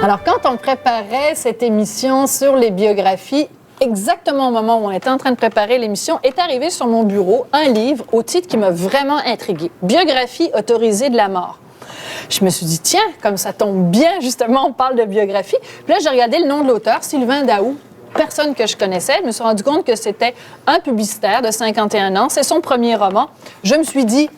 Alors, quand on préparait cette émission sur les biographies, exactement au moment où on était en train de préparer l'émission, est arrivé sur mon bureau un livre au titre qui m'a vraiment intriguée. « Biographie autorisée de la mort ». Je me suis dit, tiens, comme ça tombe bien, justement, on parle de biographie. Puis là, j'ai regardé le nom de l'auteur, Sylvain Daoust. Personne que je connaissais. Je me suis rendu compte que c'était un publicitaire de 51 ans. C'est son premier roman. Je me suis dit,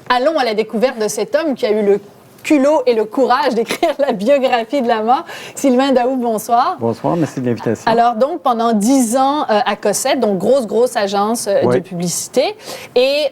allons à la découverte de cet homme qui a eu le culot et le courage d'écrire la biographie de la mort. Sylvain Daoust, bonsoir. Bonsoir, merci de l'invitation. Alors donc, pendant 10 ans à Cossette, donc grosse agence de publicité, et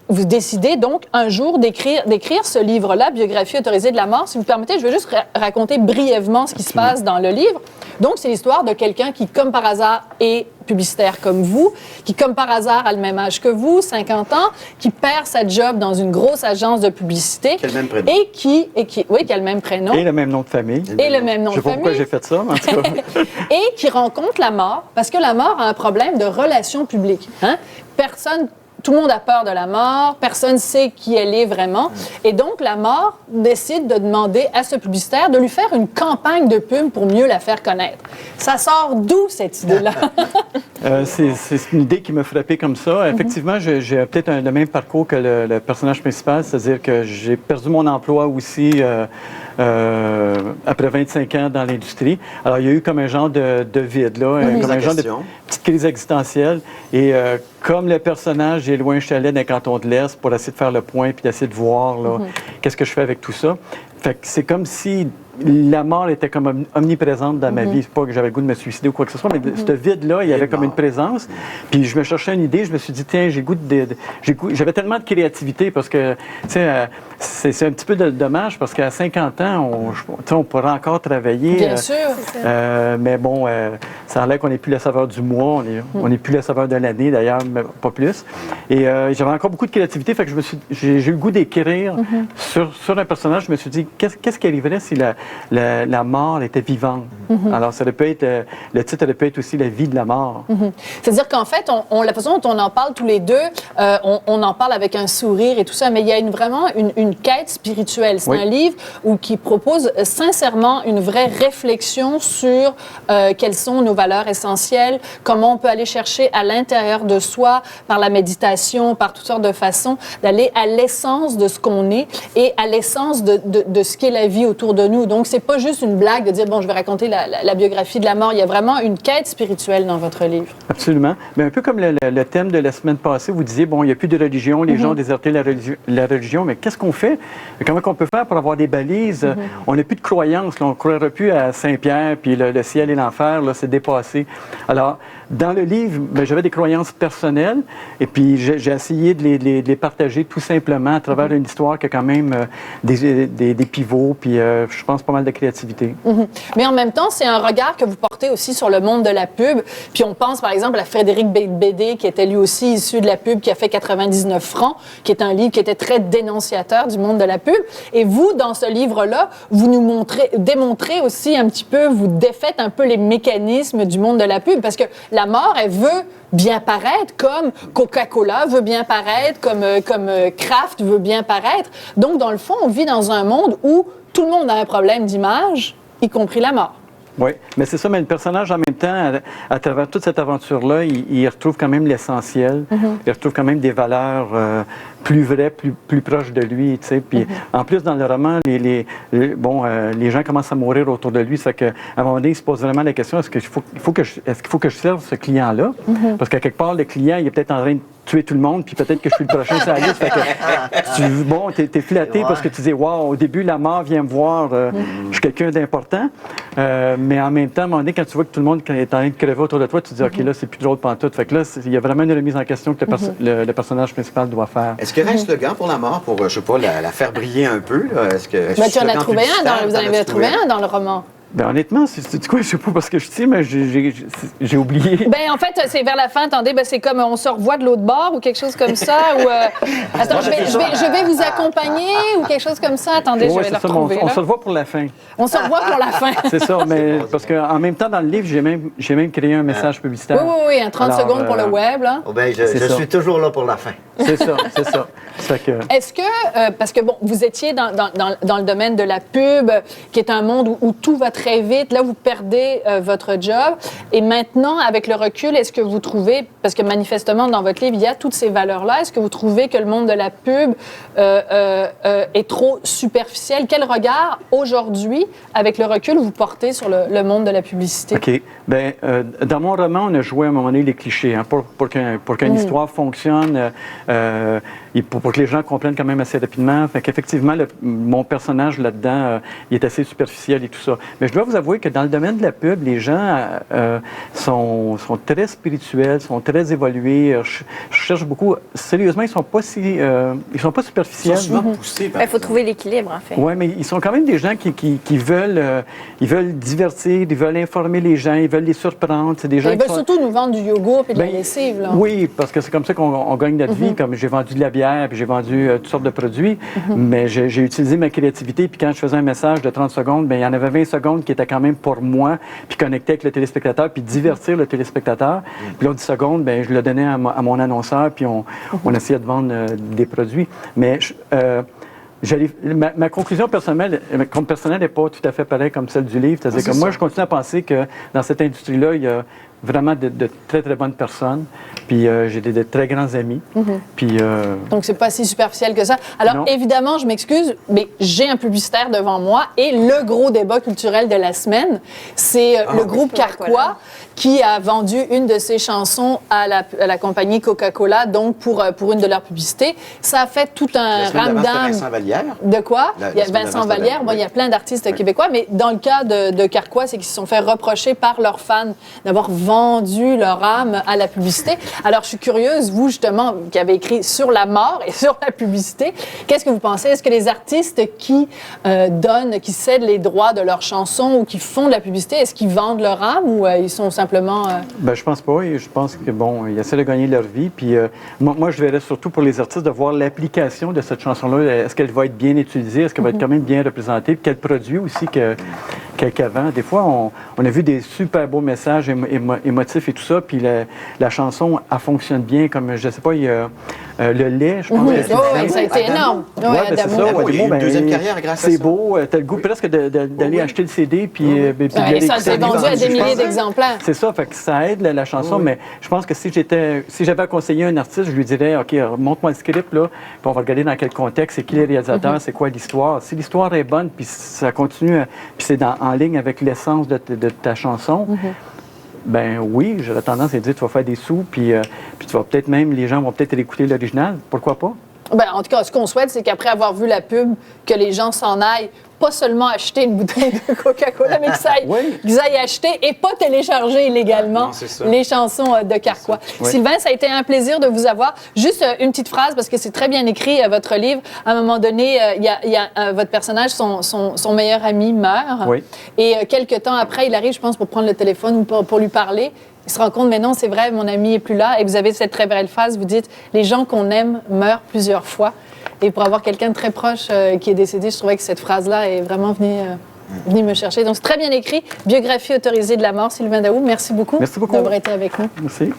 vous décidez donc un jour d'écrire ce livre-là, Biographie autorisée de la mort. Si vous permettez, je vais juste raconter brièvement ce qui se passe dans le livre. Donc, c'est l'histoire de quelqu'un qui, comme par hasard, est publicitaire comme vous, qui, comme par hasard, a le même âge que vous, 50 ans, qui perd sa job dans une grosse agence de publicité. Qui a le même prénom. Qui a le même prénom. Et le même nom de famille. Et le même nom de famille. Je sais pas pourquoi j'ai fait ça, mais en tout cas. Et qui rencontre la mort, parce que la mort a un problème de relations publiques. Hein? Tout le monde a peur de la mort, personne ne sait qui elle est vraiment. Et donc, la mort décide de demander à ce publicitaire de lui faire une campagne de pub pour mieux la faire connaître. Ça sort d'où, cette idée-là? C'est une idée qui m'a frappé comme ça. Effectivement, j'ai peut-être le même parcours que le personnage principal, c'est-à-dire que j'ai perdu mon emploi aussi après 25 ans dans l'industrie. Alors, il y a eu comme un genre de vide, là, comme un genre de petite crise existentielle. Et comme le personnage est loin un chalet d'un canton de l'Est pour essayer de faire le point puis d'essayer de voir qu'est-ce que je fais avec tout ça. Fait que c'est comme si la mort était comme omniprésente dans ma vie. C'est pas que j'avais le goût de me suicider ou quoi que ce soit, mais ce vide-là, il y avait comme une présence. Puis je me cherchais une idée, je me suis dit, tiens, j'avais tellement de créativité parce que, tu sais, c'est un petit peu dommage parce qu'à 50 ans, on pourrait encore travailler. Bien sûr. Mais bon, ça a l'air qu'on n'est plus la saveur du mois, on n'est plus la saveur de l'année d'ailleurs, mais pas plus. Et j'avais encore beaucoup de créativité, fait que j'ai eu le goût d'écrire sur un personnage. Je me suis dit, qu'est-ce qui arriverait si la mort était vivante? Alors, ça aurait pu être, le titre aurait pu être aussi La vie de la mort. C'est-à-dire qu'en fait, la façon dont on en parle tous les deux, on en parle avec un sourire et tout ça, mais il y a vraiment une quête spirituelle. C'est un livre qui propose sincèrement une vraie réflexion sur quelles sont nos valeurs essentielles, comment on peut aller chercher à l'intérieur de soi, par la méditation, par toutes sortes de façons, d'aller à l'essence de ce qu'on est et à l'essence de ce qu'est la vie autour de nous. Donc, c'est pas juste une blague de dire, bon, je vais raconter la biographie de la mort. Il y a vraiment une quête spirituelle dans votre livre. Absolument. Mais un peu comme le thème de la semaine passée, vous disiez, bon, il n'y a plus de religion, les gens ont déserté la religion, mais qu'est-ce qu'on fait? Comment on peut faire pour avoir des balises? On n'a plus de croyances, là. On ne croirait plus à Saint-Pierre, puis le ciel et l'enfer, là, c'est dépassé. Alors, dans le livre, j'avais des croyances personnelles, et puis j'ai essayé de les partager tout simplement à travers une histoire qui a quand même des pivots, puis je pense pas mal de créativité. Mais en même temps, c'est un regard que vous portez aussi sur le monde de la pub. Puis on pense par exemple à Frédéric Bédé, qui était lui aussi issu de la pub, qui a fait 99 francs, qui est un livre qui était très dénonciateur du monde de la pub. Et vous, dans ce livre-là, vous nous démontrez aussi un petit peu, vous défaites un peu les mécanismes du monde de la pub, parce que la mort, elle veut bien paraître, comme Coca-Cola veut bien paraître, comme Kraft veut bien paraître. Donc, dans le fond, on vit dans un monde où tout le monde a un problème d'image, y compris la mort. Oui, mais c'est ça, mais le personnage, en même temps, à travers toute cette aventure-là, il retrouve quand même l'essentiel. Il retrouve quand même des valeurs plus vraies, plus proches de lui, tu sais. Puis en plus, dans le roman, les gens commencent à mourir autour de lui. Ça fait qu'à un moment donné, il se pose vraiment la question, est-ce qu'il faut que je serve ce client-là? Parce qu'à quelque part, le client, il est peut-être en train de tuer tout le monde, puis peut-être que je suis le prochain sur la liste. Fait que t'es flatté parce que tu dis, wow, au début, la mort vient me voir, je suis quelqu'un d'important. Mais en même temps, à un moment donné, quand tu vois que tout le monde est en train de crever autour de toi, tu te dis, OK, là, c'est plus drôle pantoute. Fait que là, il y a vraiment une remise en question que le personnage principal doit faire. Est-ce qu'il y aurait un slogan pour la mort, pour, je sais pas, la faire briller un peu? Là? Tu en as trouvé un, vous en avez trouvé un dans le roman. Ben honnêtement, c'est quoi, je sais pas parce que je sais, mais j'ai oublié. Ben en fait, c'est vers la fin. Attendez, ben c'est comme on se revoit de l'autre bord ou quelque chose comme ça. Ou attends, je vais vous accompagner ou quelque chose comme ça. Attendez, je vais le retrouver. On se revoit pour la fin. On se revoit pour la fin. C'est ça, mais parce qu'en même temps, dans le livre, j'ai même créé un message publicitaire. Oui, un 30 secondes pour le web. Là. Oh, ben, je suis toujours là pour la fin. C'est ça, c'est ça. Est-ce que, parce que bon, vous étiez dans le domaine de la pub, qui est un monde où tout va très vite, là vous perdez votre job, et maintenant, avec le recul, est-ce que vous trouvez, parce que manifestement dans votre livre, il y a toutes ces valeurs-là, est-ce que vous trouvez que le monde de la pub est trop superficiel? Quel regard, aujourd'hui, avec le recul, vous portez sur le monde de la publicité? OK. Bien, dans mon roman, on a joué à un moment donné les clichés. Hein, pour qu'une histoire fonctionne, et pour que les gens comprennent quand même assez rapidement. Fait qu'effectivement, mon personnage là-dedans, il est assez superficiel et tout ça. Mais je dois vous avouer que dans le domaine de la pub, les gens sont très spirituels, sont très évolués. Je cherche beaucoup. Sérieusement, ils sont pas superficiels. Ils sont souvent poussés. Il faut trouver l'équilibre, en fait. Oui, mais ils sont quand même des gens qui veulent divertir, ils veulent informer les gens, ils veulent les surprendre. C'est des gens ils veulent surtout nous vendre du yogourt et de la lessive. Là. Oui, parce que c'est comme ça qu'on gagne notre vie. Comme j'ai vendu de la bière, puis j'ai vendu toutes sortes de produits, mais j'ai utilisé ma créativité, puis quand je faisais un message de 30 secondes, bien, il y en avait 20 secondes qui étaient quand même pour moi, puis connecter avec le téléspectateur, puis divertir le téléspectateur. Puis l'autre 10 secondes, bien, je le donnais à mon annonceur, puis on essayait de vendre des produits. Mais ma conclusion personnelle n'est pas tout à fait pareille comme celle du livre. C'est-à-dire que moi, je continue à penser que dans cette industrie-là, il y a vraiment de très, très bonnes personnes. Puis j'ai de très grands amis. Puis, donc, c'est pas si superficiel que ça. Alors, non. Évidemment, je m'excuse, mais j'ai un publicitaire devant moi et le gros débat culturel de la semaine, c'est le groupe Carquois qui a vendu une de ses chansons à la compagnie Coca-Cola, donc pour une de leurs publicités. Ça a fait tout un ramdam. Vincent Vallière. De quoi? Il y a Vincent Vallière. Bon, il y a plein d'artistes québécois, mais dans le cas de Carquois, c'est qu'ils se sont fait reprocher par leurs fans d'avoir vendu leur âme à la publicité. Alors, je suis curieuse, vous, justement, qui avez écrit sur la mort et sur la publicité, qu'est-ce que vous pensez? Est-ce que les artistes qui qui cèdent les droits de leurs chansons ou qui font de la publicité, est-ce qu'ils vendent leur âme ou ils sont simplement... Ben, je pense pas. Je pense que, bon, ils essaient de gagner leur vie. Puis, moi, je verrais surtout pour les artistes de voir l'application de cette chanson-là. Est-ce qu'elle va être bien utilisée? Est-ce qu'elle va être quand même bien représentée? Puis, quel produit aussi qu'avant. Des fois, on a vu des super beaux messages émotifs et tout ça. Puis, la chanson, elle fonctionne bien. Comme, je sais pas, il y a le lait, je pense. Oui, ça a été énorme. Oui, ben, c'est ça. Il y a eu une deuxième carrière grâce à ça. C'est beau. T'as le goût presque d'aller acheter le CD. Puis, ça s'est vendu à des milliers d'exemplaires. C'est ça. Fait que ça aide la chanson. Mais je pense que si j'avais conseillé un artiste, je lui dirais, OK, montre-moi le script, là. Puis on va regarder dans quel contexte, c'est qui les réalisateurs, c'est quoi l'histoire. Si l'histoire est bonne, puis ça continue, puis c'est en ligne avec l'essence de ta chanson, ben oui, j'aurais tendance à dire, tu vas faire des sous, puis tu vas peut-être même, les gens vont peut-être réécouter l'original. Pourquoi pas? Ben, en tout cas, ce qu'on souhaite, c'est qu'après avoir vu la pub, que les gens s'en aillent, pas seulement acheter une bouteille de Coca-Cola, mais qu'ils aillent acheter et pas télécharger illégalement les chansons de Carquois. Oui. Sylvain, ça a été un plaisir de vous avoir. Juste une petite phrase, parce que c'est très bien écrit, votre livre. À un moment donné, votre personnage, son meilleur ami meurt. Oui. Et quelques temps après, il arrive, je pense, pour prendre le téléphone ou pour lui parler. Il se rend compte, mais non, c'est vrai, mon ami est plus là. Et vous avez cette très belle phrase, vous dites, les gens qu'on aime meurent plusieurs fois. Et pour avoir quelqu'un de très proche qui est décédé, je trouvais que cette phrase-là est vraiment venue me chercher. Donc, c'est très bien écrit. Biographie autorisée de la mort, Sylvain Daou. Merci beaucoup, d'avoir été avec nous. Merci.